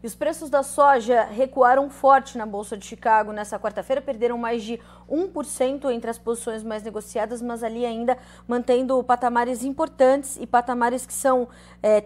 E os preços da soja recuaram forte na Bolsa de Chicago nessa quarta-feira, perderam mais de 1% entre as posições mais negociadas, mas ali ainda mantendo patamares importantes e patamares que são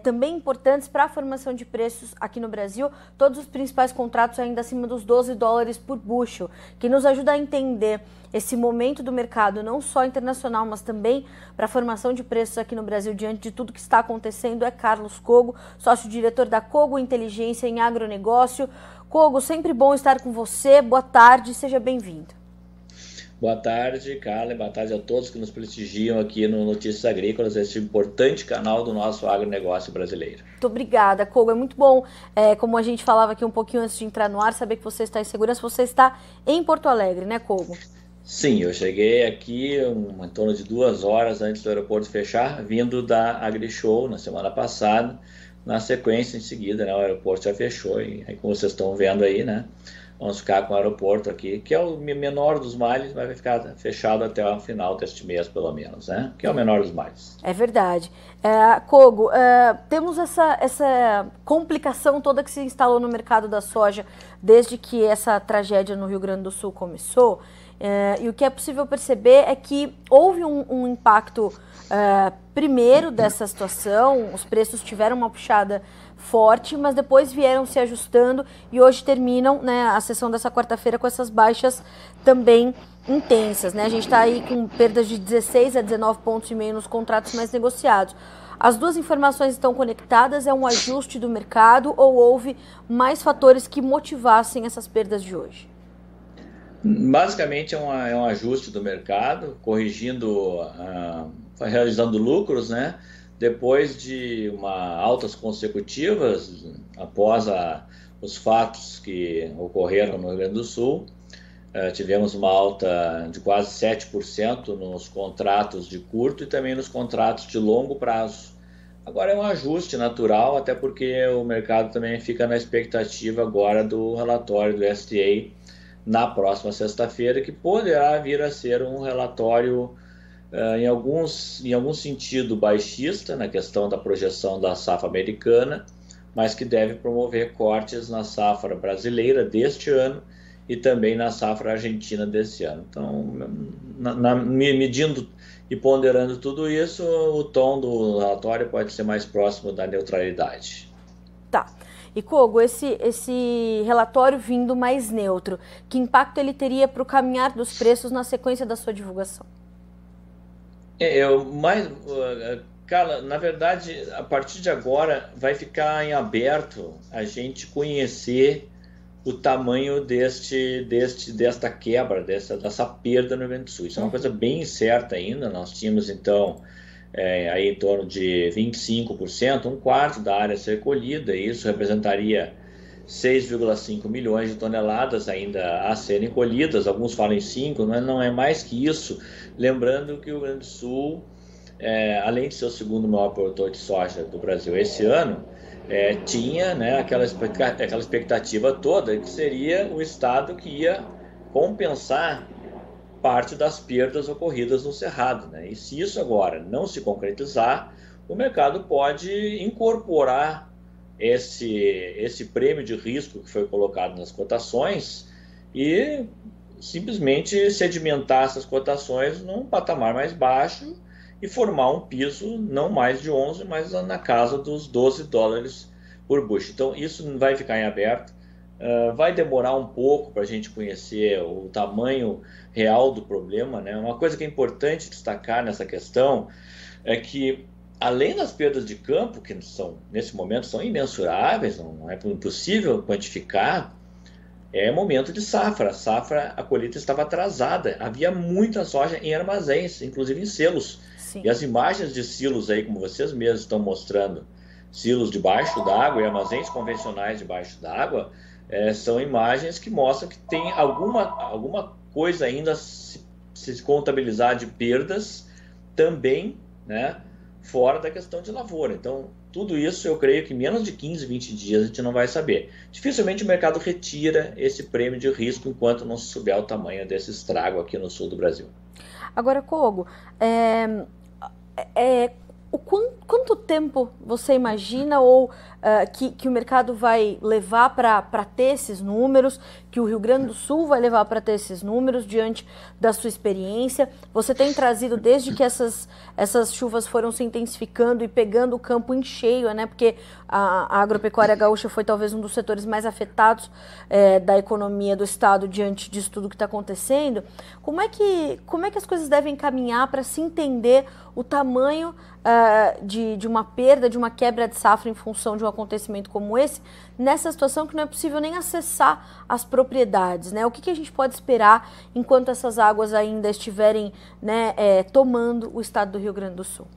também importantes para a formação de preços aqui no Brasil. Todos os principais contratos ainda acima dos $12 por bushel, que nos ajuda a entender esse momento do mercado, não só internacional, mas também para a formação de preços aqui no Brasil, diante de tudo que está acontecendo, é Carlos Cogo, sócio-diretor da Cogo Inteligência em Agronegócio. Cogo, sempre bom estar com você. Boa tarde, seja bem-vindo. Boa tarde, Carla, e boa tarde a todos que nos prestigiam aqui no Notícias Agrícolas, esse importante canal do nosso agronegócio brasileiro. Muito obrigada, Cogo. É muito bom, como a gente falava aqui um pouquinho antes de entrar no ar, saber que você está em segurança. Você está em Porto Alegre, né, Cogo? Sim, eu cheguei aqui em torno de 2 horas antes do aeroporto fechar, vindo da AgriShow na semana passada. Na sequência, em seguida, né, o aeroporto já fechou, e aí, como vocês estão vendo aí, né, vamos ficar com o aeroporto aqui, que é o menor dos males, mas vai ficar fechado até o final deste mês, pelo menos, né, que é o menor dos males. É verdade. Cogo, temos essa complicação toda que se instalou no mercado da soja desde que essa tragédia no Rio Grande do Sul começou. E o que é possível perceber é que houve um impacto primeiro dessa situação, os preços tiveram uma puxada forte, mas depois vieram se ajustando e hoje terminam, né, a sessão dessa quarta-feira com essas baixas também intensas, né? A gente está aí com perdas de 16 a 19 pontos e meio nos contratos mais negociados. As duas informações estão conectadas? É um ajuste do mercado ou houve mais fatores que motivassem essas perdas de hoje? Basicamente é um ajuste do mercado, corrigindo, realizando lucros, né? Depois de altas consecutivas, após os fatos que ocorreram no Rio Grande do Sul, tivemos uma alta de quase 7% nos contratos de curto e também nos contratos de longo prazo. Agora é um ajuste natural, até porque o mercado também fica na expectativa agora do relatório do USDA na próxima sexta-feira, que poderá vir a ser um relatório em algum sentido baixista na questão da projeção da safra americana, mas que deve promover cortes na safra brasileira deste ano e também na safra argentina desse ano. Então, medindo e ponderando tudo isso, o tom do relatório pode ser mais próximo da neutralidade. Tá. E, Cogo, esse relatório vindo mais neutro, que impacto ele teria para o caminhar dos preços na sequência da sua divulgação? Carla, na verdade, a partir de agora vai ficar em aberto a gente conhecer o tamanho desta quebra, dessa perda no Rio Grande do Sul. Isso é uma coisa bem incerta ainda. Nós tínhamos, então, aí em torno de 25%, um quarto da área a ser colhida, e isso representaria 6,5 milhões de toneladas ainda a serem colhidas. Alguns falam em 5, mas não é mais que isso. Lembrando que o Rio Grande do Sul, além de ser o segundo maior produtor de soja do Brasil esse ano, tinha, né, aquela expectativa toda que seria o estado que ia compensar parte das perdas ocorridas no Cerrado, né? E se isso agora não se concretizar, o mercado pode incorporar esse prêmio de risco que foi colocado nas cotações e simplesmente sedimentar essas cotações num patamar mais baixo e formar um piso não mais de 11, mas na casa dos $12 por bushel. Então isso vai ficar em aberto. Vai demorar um pouco para a gente conhecer o tamanho real do problema, né? Uma coisa que é importante destacar nessa questão é que, além das perdas de campo, que nesse momento são imensuráveis, não é impossível quantificar, é momento de safra. A colheita estava atrasada, havia muita soja em armazéns, inclusive em silos. Sim. E as imagens de silos aí, como vocês mesmos estão mostrando, silos debaixo d'água e armazéns convencionais debaixo d'água, são imagens que mostram que tem alguma coisa ainda a se contabilizar de perdas também, né, fora da questão de lavoura. Então, tudo isso eu creio que em menos de 15, 20 dias a gente não vai saber. Dificilmente o mercado retira esse prêmio de risco enquanto não se souber o tamanho desse estrago aqui no sul do Brasil. Agora, Cogo, quanto tempo você imagina ou que o mercado vai levar para ter esses números, que o Rio Grande do Sul vai levar para ter esses números diante da sua experiência? Você tem trazido desde que essas chuvas foram se intensificando e pegando o campo em cheio, né? Porque a agropecuária gaúcha foi talvez um dos setores mais afetados da economia do estado diante disso tudo que está acontecendo. Como é que as coisas devem caminhar para se entender o tamanho de uma perda, de uma quebra de safra em função de um acontecimento como esse, nessa situação que não é possível nem acessar as propriedades, né? O que a gente pode esperar enquanto essas águas ainda estiverem, né, tomando o estado do Rio Grande do Sul?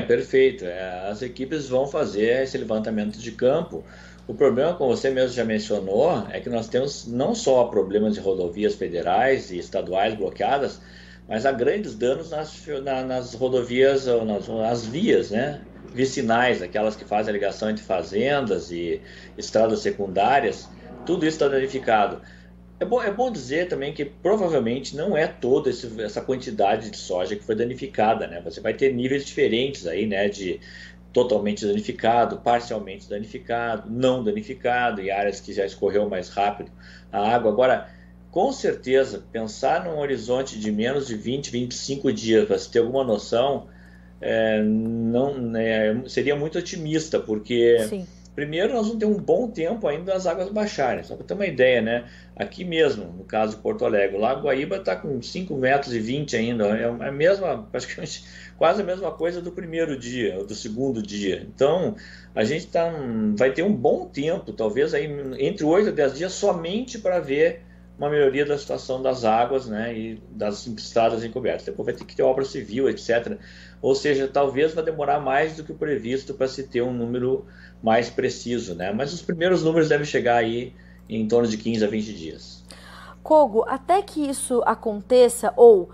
Perfeito. As equipes vão fazer esse levantamento de campo. O problema, como você mesmo já mencionou, é que nós temos não só problemas de rodovias federais e estaduais bloqueadas, mas há grandes danos nas rodovias, nas vias, né, vicinais, aquelas que fazem a ligação entre fazendas e estradas secundárias, tudo isso está danificado. É bom dizer também que provavelmente não é toda essa quantidade de soja que foi danificada, né? Você vai ter níveis diferentes aí, né, de totalmente danificado, parcialmente danificado, não danificado, e áreas que já escorreu mais rápido a água. Agora, com certeza, pensar num horizonte de menos de 20, 25 dias, para se ter alguma noção, seria muito otimista, porque Sim. primeiro nós vamos ter um bom tempo ainda as águas baixarem. Só para ter uma ideia, né? Aqui mesmo, no caso de Porto Alegre, o Lago Guaíba está com 5,20 metros ainda, é a mesma, praticamente quase a mesma coisa do primeiro dia, ou do segundo dia. Então, a gente vai ter um bom tempo, talvez aí entre 8 a 10 dias, somente para ver uma melhoria da situação das águas, né, e das estradas encobertas. Depois vai ter que ter obra civil, etc. Ou seja, talvez vai demorar mais do que o previsto para se ter um número mais preciso, né? Mas os primeiros números devem chegar aí em torno de 15 a 20 dias. Kogo, até que isso aconteça, ou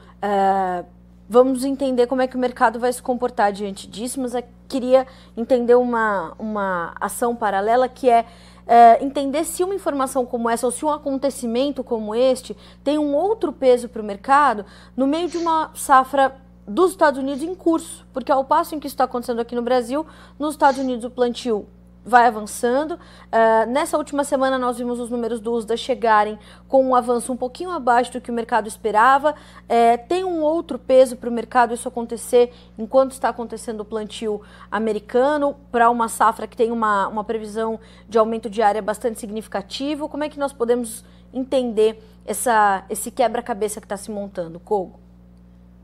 vamos entender como é que o mercado vai se comportar diante disso, mas eu queria entender uma ação paralela que é entender se uma informação como essa, ou se um acontecimento como este, tem um outro peso para o mercado no meio de uma safra dos Estados Unidos em curso, porque ao passo em que isso está acontecendo aqui no Brasil, nos Estados Unidos o plantio vai avançando. Nessa última semana nós vimos os números do USDA chegarem com um avanço um pouquinho abaixo do que o mercado esperava. Tem um outro peso para o mercado isso acontecer enquanto está acontecendo o plantio americano, para uma safra que tem uma previsão de aumento de área bastante significativo. Como é que nós podemos entender esse quebra-cabeça que está se montando, Kogo?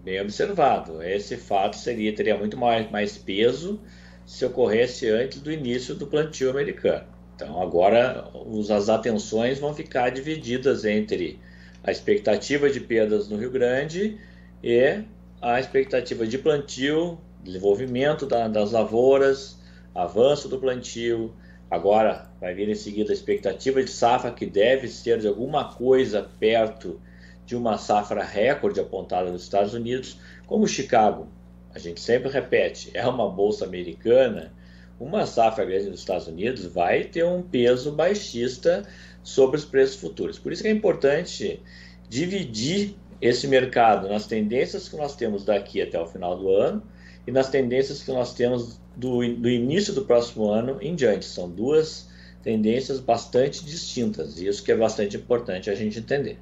Bem observado. Esse fato teria muito mais peso se ocorresse antes do início do plantio americano. Então, agora as atenções vão ficar divididas entre a expectativa de perdas no Rio Grande e a expectativa de plantio, desenvolvimento das lavouras, avanço do plantio. Agora vai vir em seguida a expectativa de safra, que deve ser de alguma coisa perto de uma safra recorde apontada nos Estados Unidos, como Chicago. A gente sempre repete, é uma bolsa americana, uma safra grande nos Estados Unidos vai ter um peso baixista sobre os preços futuros. Por isso que é importante dividir esse mercado nas tendências que nós temos daqui até o final do ano e nas tendências que nós temos do início do próximo ano em diante. São duas tendências bastante distintas, e isso que é bastante importante a gente entender.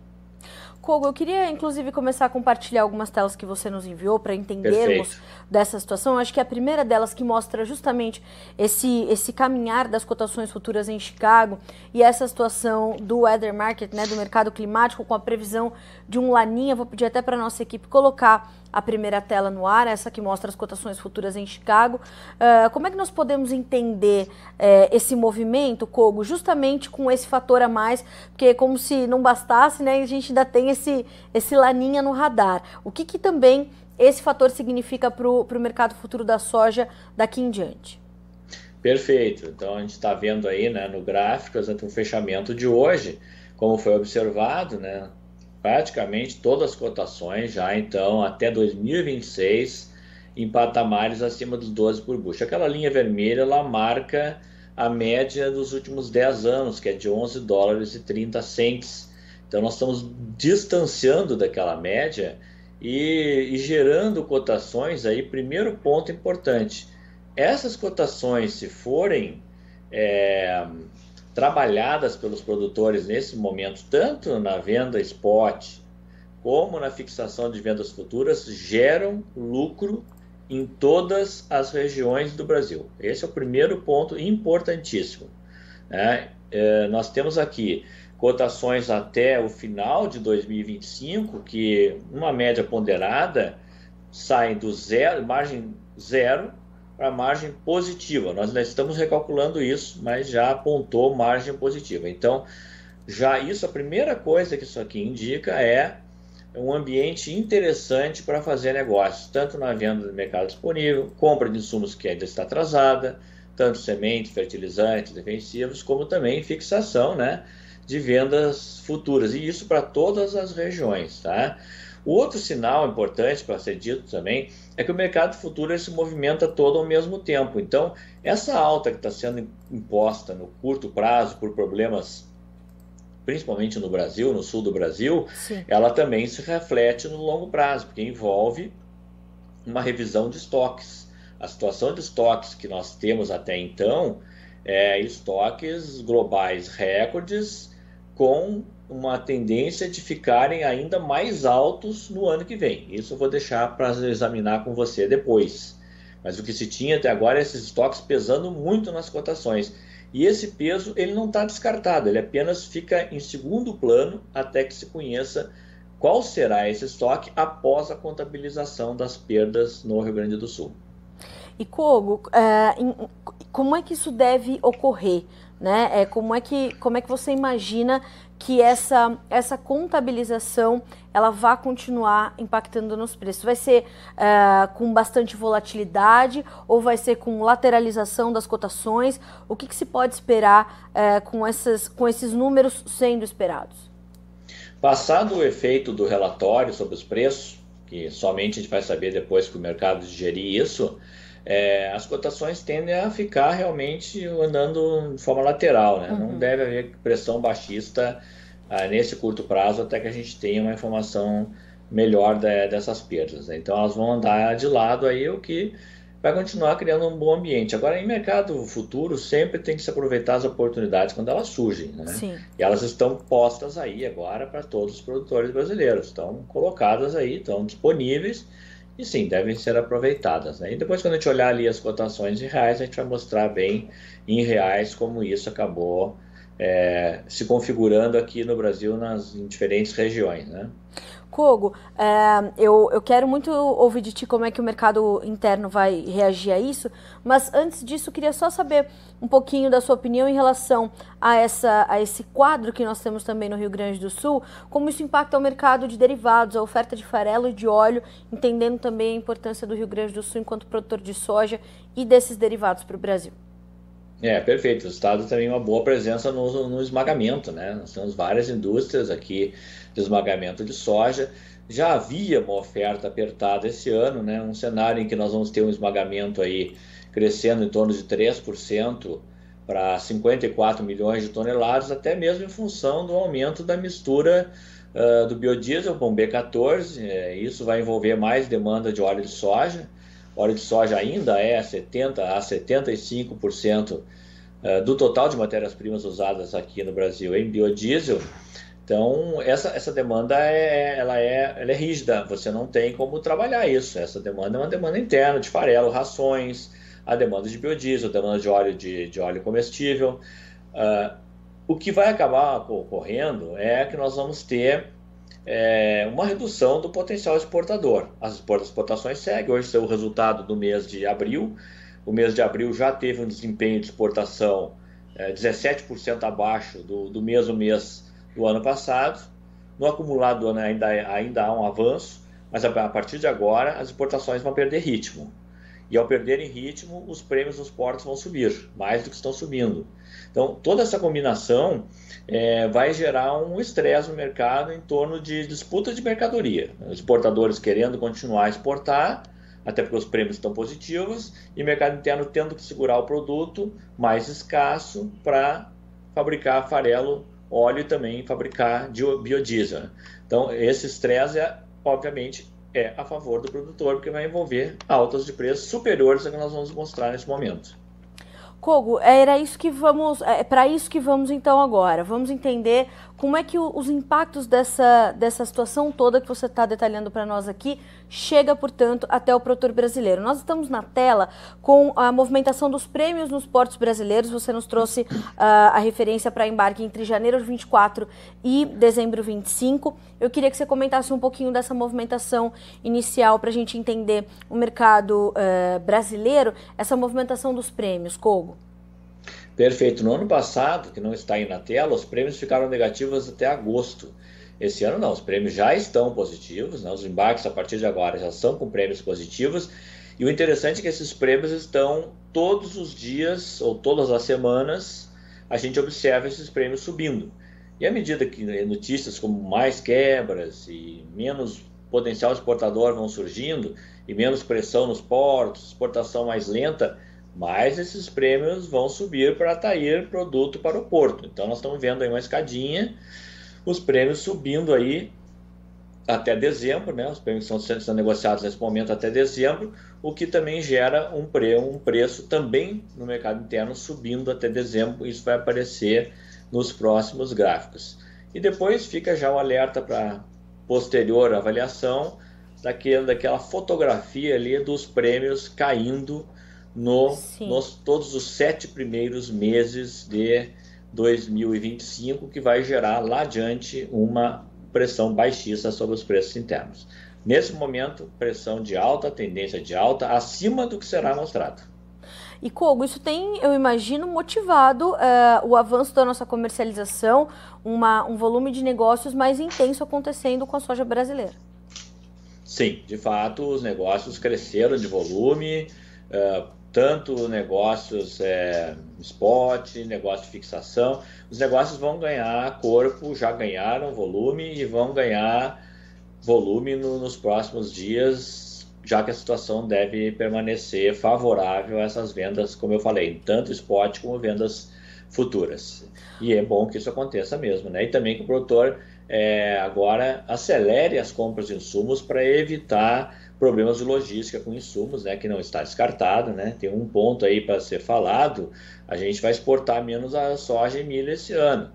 Kogo, eu queria inclusive começar a compartilhar algumas telas que você nos enviou para entendermos Perfeito. Dessa situação. Eu acho que a primeira delas que mostra justamente esse caminhar das cotações futuras em Chicago e essa situação do weather market, né, do mercado climático, com a previsão de um laninha. Vou pedir até para a nossa equipe colocar a primeira tela no ar, essa que mostra as cotações futuras em Chicago. Como é que nós podemos entender esse movimento, Kogo, justamente com esse fator a mais, porque como se não bastasse, né, a gente ainda tem esse laninha no radar. O que também esse fator significa para o mercado futuro da soja daqui em diante? Perfeito. Então a gente está vendo aí, né, no gráfico, um fechamento de hoje, como foi observado, né, praticamente todas as cotações já então até 2026 em patamares acima dos 12 por bushel. Aquela linha vermelha, ela marca a média dos últimos 10 anos, que é de 11 dólares e 30 cents. Então nós estamos distanciando daquela média e gerando cotações aí, primeiro ponto importante, essas cotações, se forem trabalhadas pelos produtores nesse momento, tanto na venda spot como na fixação de vendas futuras, geram lucro em todas as regiões do Brasil. Esse é o primeiro ponto importantíssimo, né? Nós temos aqui cotações até o final de 2025, que uma média ponderada saem do zero, margem zero para margem positiva. Nós ainda estamos recalculando isso, mas já apontou margem positiva. Então, já isso, a primeira coisa que isso aqui indica é um ambiente interessante para fazer negócios, tanto na venda do mercado disponível, compra de insumos que ainda está atrasada, tanto sementes, fertilizantes, defensivos, como também fixação, né, de vendas futuras, e isso para todas as regiões, tá? O outro sinal importante para ser dito também é que o mercado futuro ele se movimenta todo ao mesmo tempo. Então, essa alta que está sendo imposta no curto prazo por problemas, principalmente no Brasil, no sul do Brasil, sim, ela também se reflete no longo prazo, porque envolve uma revisão de estoques. A situação de estoques que nós temos até então é estoques globais recordes com uma tendência de ficarem ainda mais altos no ano que vem. Isso eu vou deixar para examinar com você depois. Mas o que se tinha até agora é esses estoques pesando muito nas cotações. E esse peso ele não está descartado, ele apenas fica em segundo plano até que se conheça qual será esse estoque após a contabilização das perdas no Rio Grande do Sul. E Kogo, como é que isso deve ocorrer? Né? Como é que você imagina que essa contabilização ela vai continuar impactando nos preços? Vai ser com bastante volatilidade ou vai ser com lateralização das cotações? O que se pode esperar com esses números sendo esperados? Passado o efeito do relatório sobre os preços, que somente a gente vai saber depois que o mercado digerir isso, as cotações tendem a ficar realmente andando de forma lateral, né? Não deve haver pressão baixista nesse curto prazo até que a gente tenha uma informação melhor dessas perdas, né? Então elas vão andar de lado aí, o que vai continuar criando um bom ambiente. Agora, em mercado futuro, sempre tem que se aproveitar as oportunidades quando elas surgem, né? Sim. E elas estão postas aí agora para todos os produtores brasileiros, estão colocadas aí, estão disponíveis, e sim, devem ser aproveitadas, né? E depois, quando a gente olhar ali as cotações em reais, a gente vai mostrar bem em reais como isso acabou se configurando aqui no Brasil em diferentes regiões, né? Kogo, eu quero muito ouvir de ti como é que o mercado interno vai reagir a isso, mas antes disso eu queria só saber um pouquinho da sua opinião em relação a esse quadro que nós temos também no Rio Grande do Sul, como isso impacta o mercado de derivados, a oferta de farelo e de óleo, entendendo também a importância do Rio Grande do Sul enquanto produtor de soja e desses derivados para o Brasil. Perfeito. O Estado tem uma boa presença no esmagamento, né? Nós temos várias indústrias aqui de esmagamento de soja. Já havia uma oferta apertada esse ano, né? Um cenário em que nós vamos ter um esmagamento aí crescendo em torno de 3% para 54 milhões de toneladas, até mesmo em função do aumento da mistura do biodiesel com B14. Isso vai envolver mais demanda de óleo de soja. O óleo de soja ainda é 70% a 75% do total de matérias-primas usadas aqui no Brasil em biodiesel. Então, essa demanda ela é rígida, você não tem como trabalhar isso. Essa demanda é uma demanda interna de farelo, rações, a demanda de biodiesel, a demanda de óleo comestível. O que vai acabar ocorrendo é que nós vamos ter uma redução do potencial exportador. As exportações seguem, hoje é o resultado do mês de abril. O mês de abril já teve um desempenho de exportação 17% abaixo do mesmo mês do ano passado. No acumulado do ano ainda há um avanço, mas a partir de agora as exportações vão perder ritmo. E ao perderem ritmo, os prêmios nos portos vão subir, mais do que estão subindo. Então, toda essa combinação vai gerar um estresse no mercado em torno de disputa de mercadoria. Os exportadores querendo continuar a exportar, até porque os prêmios estão positivos, e o mercado interno tendo que segurar o produto mais escasso para fabricar farelo, óleo e também fabricar biodiesel. Então, esse estresse, obviamente, é a favor do produtor, porque vai envolver altas de preços superiores a que nós vamos mostrar nesse momento. Kogo, era isso que vamos, é para isso que vamos então agora. Vamos entender como é que os impactos dessa situação toda que você está detalhando para nós aqui chega, portanto, até o produtor brasileiro. Nós estamos na tela com a movimentação dos prêmios nos portos brasileiros. Você nos trouxe a referência para embarque entre janeiro de 24 e dezembro 25. Eu queria que você comentasse um pouquinho dessa movimentação inicial para a gente entender o mercado brasileiro, essa movimentação dos prêmios, Kogo. Perfeito. No ano passado, que não está aí na tela, os prêmios ficaram negativos até agosto. Esse ano não, os prêmios já estão positivos, né? Os embarques a partir de agora já são com prêmios positivos. E o interessante é que esses prêmios estão todos os dias ou todas as semanas, a gente observa esses prêmios subindo. E à medida que notícias como mais quebras e menos potencial exportador vão surgindo e menos pressão nos portos, exportação mais lenta, mas esses prêmios vão subir para atrair produto para o porto. Então nós estamos vendo aí uma escadinha, os prêmios subindo aí até dezembro, né? Os prêmios estão sendo negociados nesse momento até dezembro, o que também gera um preço também no mercado interno subindo até dezembro. Isso vai aparecer nos próximos gráficos. E depois fica já o alerta para posterior avaliação daquela fotografia ali dos prêmios caindo nos todos os 7 primeiros meses de 2025, que vai gerar lá adiante uma pressão baixista sobre os preços internos. Nesse momento, pressão de alta, tendência de alta, acima do que será mostrado. E Kogo, isso tem, eu imagino, motivado o avanço da nossa comercialização, um volume de negócios mais intenso acontecendo com a soja brasileira. Sim, de fato, os negócios cresceram de volume, tanto negócios spot, negócio de fixação. Os negócios vão ganhar corpo, já ganharam volume e vão ganhar volume nos próximos dias, já que a situação deve permanecer favorável a essas vendas, como eu falei, tanto spot como vendas futuras. E é bom que isso aconteça mesmo, né? E também que o produtor agora acelere as compras de insumos para evitar problemas de logística com insumos, né, que não está descartado, né? Tem um ponto aí para ser falado: a gente vai exportar menos a soja e milho esse ano.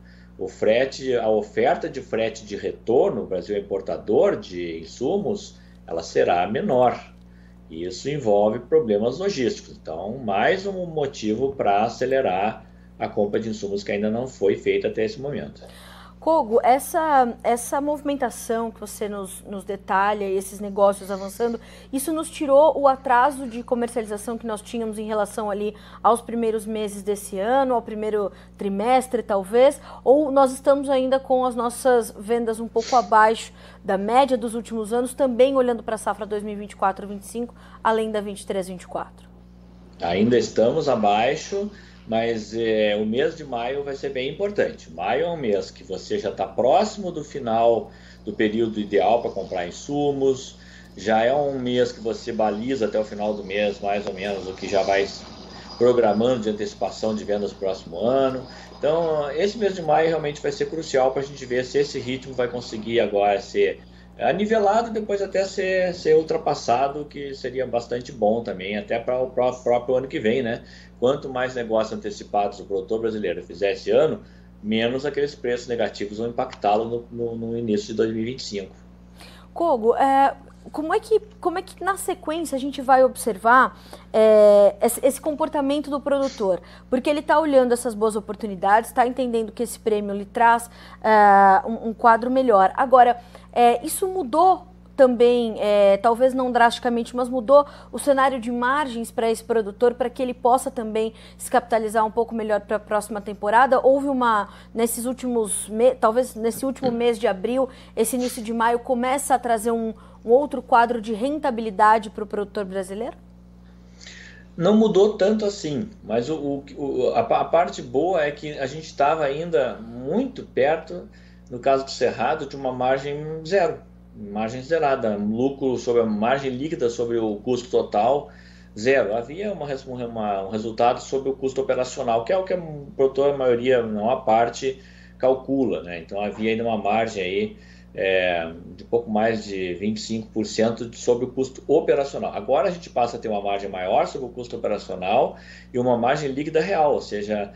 A oferta de frete de retorno, o Brasil é importador de insumos, ela será menor. E isso envolve problemas logísticos. Então, mais um motivo para acelerar a compra de insumos que ainda não foi feita até esse momento. Kogo, essa movimentação que você nos detalha, esses negócios avançando, isso nos tirou o atraso de comercialização que nós tínhamos em relação ali aos primeiros meses desse ano, ao primeiro trimestre talvez, ou nós estamos ainda com as nossas vendas um pouco abaixo da média dos últimos anos, também olhando para a safra 2024-25, além da 23-24? Ainda estamos abaixo, mas o mês de maio vai ser bem importante. Maio é um mês que você já está próximo do final do período ideal para comprar insumos, já é um mês que você baliza até o final do mês, mais ou menos, o que já vai programando de antecipação de vendas no próximo ano. Então, esse mês de maio realmente vai ser crucial para a gente ver se esse ritmo vai conseguir agora ser nivelado, depois até ser ultrapassado, que seria bastante bom também, até para o próprio ano que vem, né? Quanto mais negócios antecipados o produtor brasileiro fizer esse ano, menos aqueles preços negativos vão impactá-lo no início de 2025. Kogo, como é que na sequência a gente vai observar esse comportamento do produtor? Porque ele está olhando essas boas oportunidades, está entendendo que esse prêmio lhe traz um quadro melhor. Agora, isso mudou também, talvez não drasticamente, mas mudou o cenário de margens para esse produtor, para que ele possa também se capitalizar um pouco melhor para a próxima temporada? Houve nesses últimos talvez nesse último mês de abril, esse início de maio, começa a trazer um outro quadro de rentabilidade para o produtor brasileiro? Não mudou tanto assim, mas a parte boa é que a gente estava ainda muito perto, no caso do Cerrado, de uma margem zero. Margem zerada, lucro sobre a margem líquida sobre o custo total, zero. Havia um resultado sobre o custo operacional, que é o que o produtor, a maioria, não a parte, calcula, né? Então havia ainda uma margem aí de pouco mais de 25% sobre o custo operacional. Agora a gente passa a ter uma margem maior sobre o custo operacional e uma margem líquida real, ou seja,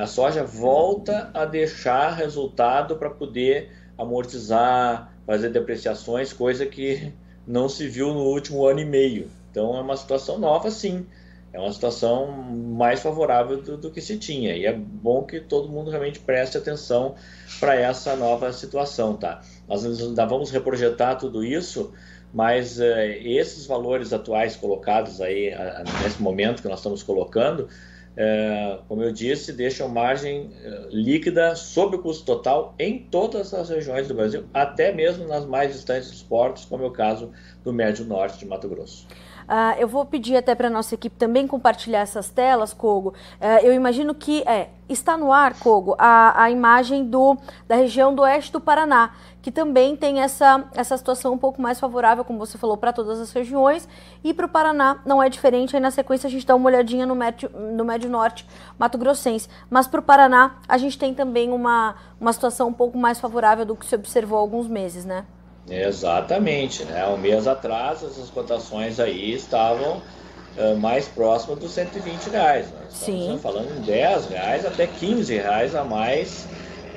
a soja volta a deixar resultado para poder amortizar, fazer depreciações, coisa que não se viu no último ano e meio. Então é uma situação nova, sim. É uma situação mais favorável do que se tinha. E é bom que todo mundo realmente preste atenção para essa nova situação, tá? Nós ainda vamos reprojetar tudo isso, mas esses valores atuais colocados aí, nesse momento que nós estamos colocando, como eu disse, deixam margem líquida sobre o custo total em todas as regiões do Brasil, até mesmo nas mais distantes dos portos, como é o caso do Médio Norte de Mato Grosso. Eu vou pedir até para a nossa equipe também compartilhar essas telas, Kogo. Eu imagino que está no ar, Kogo, a imagem da região do oeste do Paraná, que também tem essa situação um pouco mais favorável, como você falou, para todas as regiões, e para o Paraná não é diferente. Aí na sequência a gente dá uma olhadinha no Médio Norte mato-grossense. Mas para o Paraná a gente tem também uma situação um pouco mais favorável do que se observou há alguns meses, né? Exatamente, né? Um mês atrás essas cotações aí estavam mais próximas dos R$ 120. Nós estamos falando em R$ 10 até R$ 15 a mais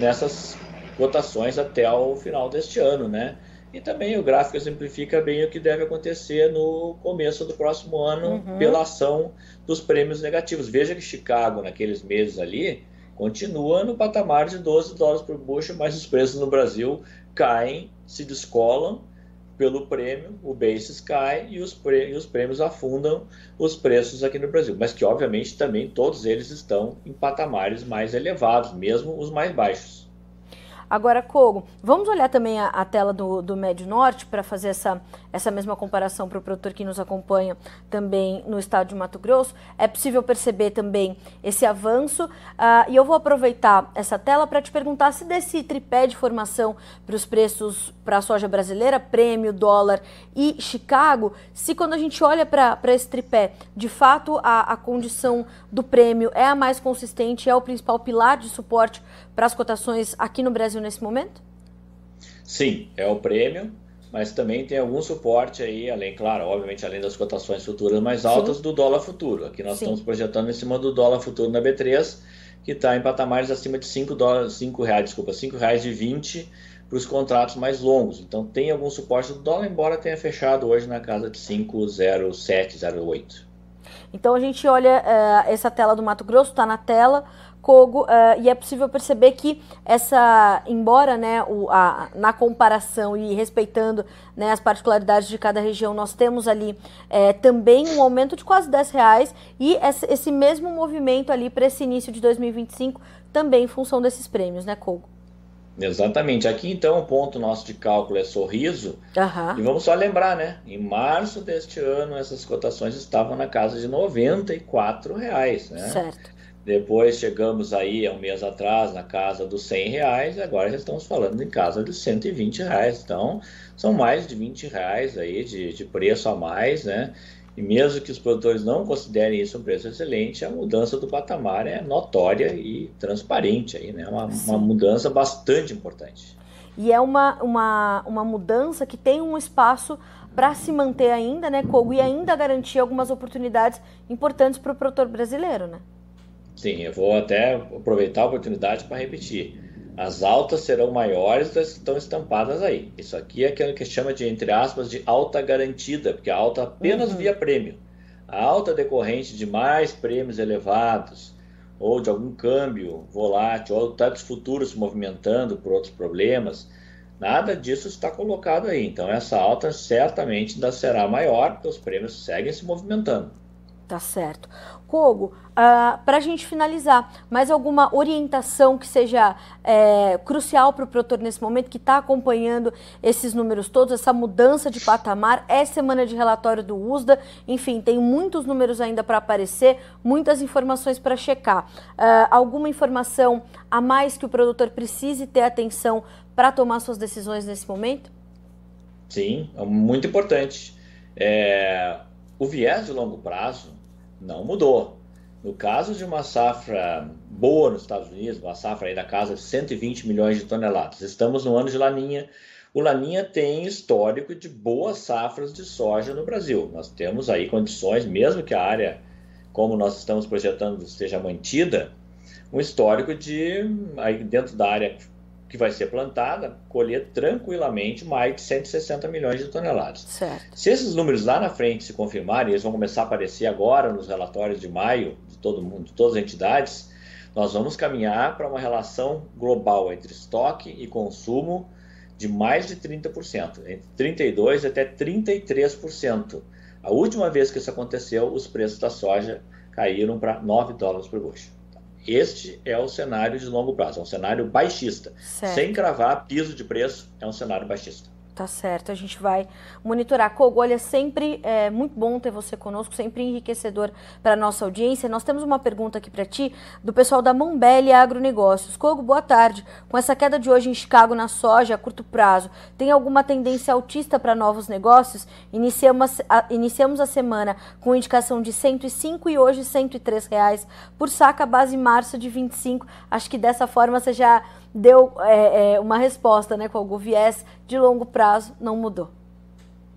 nessas cotações até o final deste ano, né? E também o gráfico exemplifica bem o que deve acontecer no começo do próximo ano pela ação dos prêmios negativos. Veja que Chicago, naqueles meses ali, continua no patamar de $12 por bushel, mas os preços no Brasil caem, se descolam pelo prêmio, o basis cai e os prêmios afundam os preços aqui no Brasil. Mas que, obviamente, também todos eles estão em patamares mais elevados, mesmo os mais baixos. Agora, Kogo, vamos olhar também a tela do Médio Norte para fazer essa mesma comparação para o produtor que nos acompanha também no estado de Mato Grosso. É possível perceber também esse avanço e eu vou aproveitar essa tela para te perguntar se desse tripé de formação para os preços para a soja brasileira, prêmio, dólar e Chicago, se quando a gente olha para esse tripé, de fato a condição do prêmio é a mais consistente, é o principal pilar de suporte para as cotações aqui no Brasil nesse momento? Sim, é o prêmio, mas também tem algum suporte aí, claro, obviamente, além das cotações futuras mais altas, do dólar futuro. Aqui nós estamos projetando em cima do dólar futuro na B3, que está em patamares acima de R$ 5,20 para os contratos mais longos. Então tem algum suporte do dólar, embora tenha fechado hoje na casa de 5,07, 0,8. Então a gente olha essa tela do Mato Grosso, está na tela, Kogo, e é possível perceber que embora né, na comparação e respeitando né, as particularidades de cada região, nós temos ali também um aumento de quase R$ 10 e esse mesmo movimento ali para esse início de 2025 também em função desses prêmios, né, Kogo? Exatamente. Aqui, então, o ponto nosso de cálculo é Sorriso. E vamos só lembrar, né? Em março deste ano, essas cotações estavam na casa de R$ 94, né? Certo. Depois chegamos aí, há um mês atrás, na casa dos R$ 100, e agora já estamos falando em casa de R$ 120. Então, são mais de R$ 20 aí de preço a mais, né? E mesmo que os produtores não considerem isso um preço excelente, a mudança do patamar é notória e transparente aí, né? Uma mudança bastante importante. E é uma mudança que tem um espaço para se manter ainda, né, Kogo, e ainda garantir algumas oportunidades importantes para o produtor brasileiro, né? Sim, eu vou até aproveitar a oportunidade para repetir. As altas serão maiores das que estão estampadas aí. Isso aqui é aquilo que chama de, entre aspas, de alta garantida, porque a alta apenas via prêmio. A alta decorrente de mais prêmios elevados, ou de algum câmbio volátil, ou tantos futuros se movimentando por outros problemas, nada disso está colocado aí. Então essa alta certamente ainda será maior, porque os prêmios seguem se movimentando. Tá certo. Kogo, para a gente finalizar, mais alguma orientação que seja crucial para o produtor nesse momento, que está acompanhando esses números todos, essa mudança de patamar, é semana de relatório do USDA, enfim, tem muitos números ainda para aparecer, muitas informações para checar. Alguma informação a mais que o produtor precise ter atenção para tomar suas decisões nesse momento? Sim, é muito importante. O viés de longo prazo não mudou. No caso de uma safra boa nos Estados Unidos, uma safra aí da casa de 120 milhões de toneladas, estamos no ano de Laninha, o Laninha tem histórico de boas safras de soja no Brasil. Nós temos aí condições, mesmo que a área, como nós estamos projetando, esteja mantida, um histórico de, aí dentro da área que vai ser plantada, colher tranquilamente mais de 160 milhões de toneladas. Certo. Se esses números lá na frente se confirmarem, eles vão começar a aparecer agora nos relatórios de maio de todo mundo, de todas as entidades, nós vamos caminhar para uma relação global entre estoque e consumo de mais de 30%, entre 32% até 33%. A última vez que isso aconteceu, os preços da soja caíram para $9 por bushel. Este é o cenário de longo prazo, é um cenário baixista. Certo. Sem cravar piso de preço, é um cenário baixista. Tá certo, a gente vai monitorar. Kogo, olha, sempre é muito bom ter você conosco, sempre enriquecedor para a nossa audiência. Nós temos uma pergunta aqui para ti, do pessoal da Mombelli Agronegócios. Kogo, boa tarde. Com essa queda de hoje em Chicago na soja a curto prazo, tem alguma tendência altista para novos negócios? Iniciamos a semana com indicação de 105 e hoje R$103 por saca, base março de 25. Acho que dessa forma você já deu uma resposta, né, com algum viés de longo prazo, não mudou.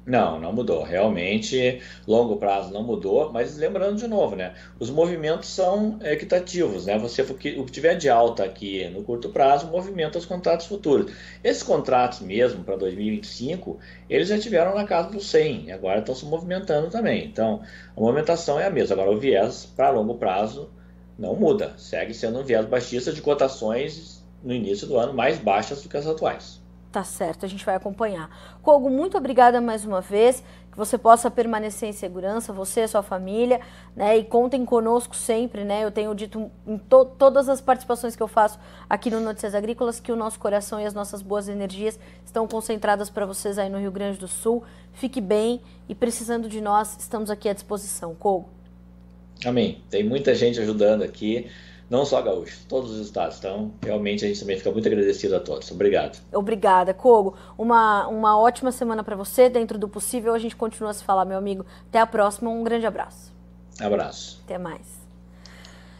Não mudou. Realmente, longo prazo não mudou, mas lembrando de novo, né, os movimentos são equitativos, né, o que tiver de alta aqui no curto prazo movimenta os contratos futuros. Esses contratos mesmo para 2025, eles já estiveram na casa dos 100 e agora estão se movimentando também. Então, a movimentação é a mesma. Agora, o viés para longo prazo não muda, segue sendo um viés baixista de cotações no início do ano mais baixas do que as atuais. Tá certo, a gente vai acompanhar. Kogo, muito obrigada mais uma vez, que você possa permanecer em segurança, você e sua família, né, e contem conosco sempre, né, eu tenho dito em todas as participações que eu faço aqui no Notícias Agrícolas que o nosso coração e as nossas boas energias estão concentradas para vocês aí no Rio Grande do Sul. Fique bem e precisando de nós, estamos aqui à disposição. Kogo. Amém. Tem muita gente ajudando aqui. Não só gaúchos, todos os estados. Então, realmente, a gente também fica muito agradecido a todos. Obrigado. Obrigada, Kogo. Uma ótima semana para você. Dentro do possível, a gente continua a se falar, meu amigo. Até a próxima. Um grande abraço. Abraço. Até mais.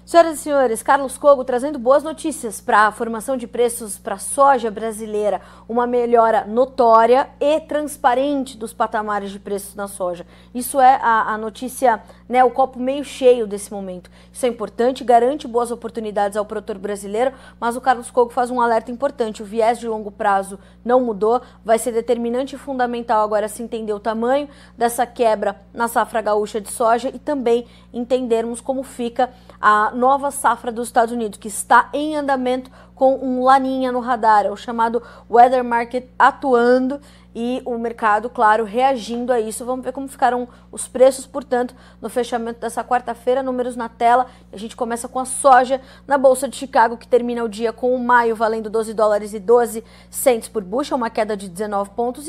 Senhoras e senhores, Carlos Kogo trazendo boas notícias para a formação de preços para a soja brasileira, uma melhora notória e transparente dos patamares de preços na soja. Isso é a notícia, né, o copo meio cheio desse momento. Isso é importante, garante boas oportunidades ao produtor brasileiro, mas o Carlos Kogo faz um alerta importante. O viés de longo prazo não mudou, vai ser determinante e fundamental agora se entender o tamanho dessa quebra na safra gaúcha de soja e também entendermos como fica a nova safra dos Estados Unidos, que está em andamento com um laninha no radar, é o chamado weather market atuando e o mercado, claro, reagindo a isso. Vamos ver como ficaram os preços, portanto, no fechamento dessa quarta-feira, números na tela. A gente começa com a soja na Bolsa de Chicago, que termina o dia com o maio valendo $12,12 por bushel, uma queda de 19,5 pontos.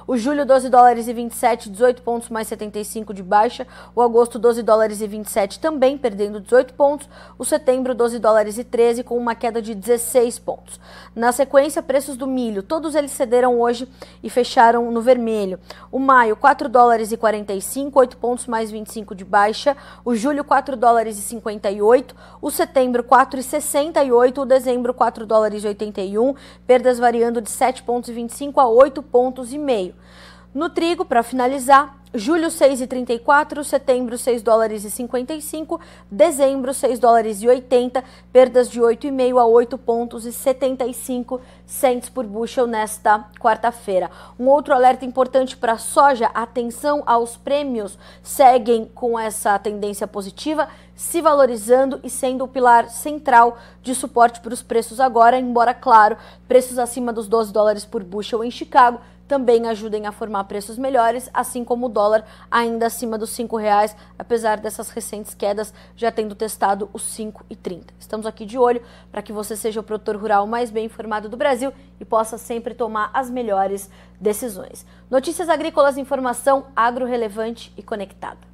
O julho, $12,27, 18 pontos mais 75 de baixa. O agosto, $12,27 também, perdendo 18 pontos. O setembro, $12,13, com uma queda de 16 pontos. Na sequência, preços do milho, todos eles cederam hoje e fecharam no vermelho. O maio, $4,45, 8 pontos mais 25 de baixa. O julho, $4,58. O setembro, $4,68. O dezembro, $4,81. Perdas variando de 7 pontos e 25 a 8 pontos e meio. No trigo, para finalizar, julho $6,34, setembro $6,55, dezembro $6,80, perdas de 8,5 a 8 pontos e 75 cents por bushel nesta quarta-feira. Um outro alerta importante para a soja, atenção aos prêmios, seguem com essa tendência positiva, se valorizando e sendo o pilar central de suporte para os preços agora, embora, claro, preços acima dos $12 por bushel em Chicago também ajudem a formar preços melhores, assim como o dólar ainda acima dos R$5, apesar dessas recentes quedas já tendo testado os 5,30. Estamos aqui de olho para que você seja o produtor rural mais bem informado do Brasil e possa sempre tomar as melhores decisões. Notícias Agrícolas, informação agro relevante e conectada.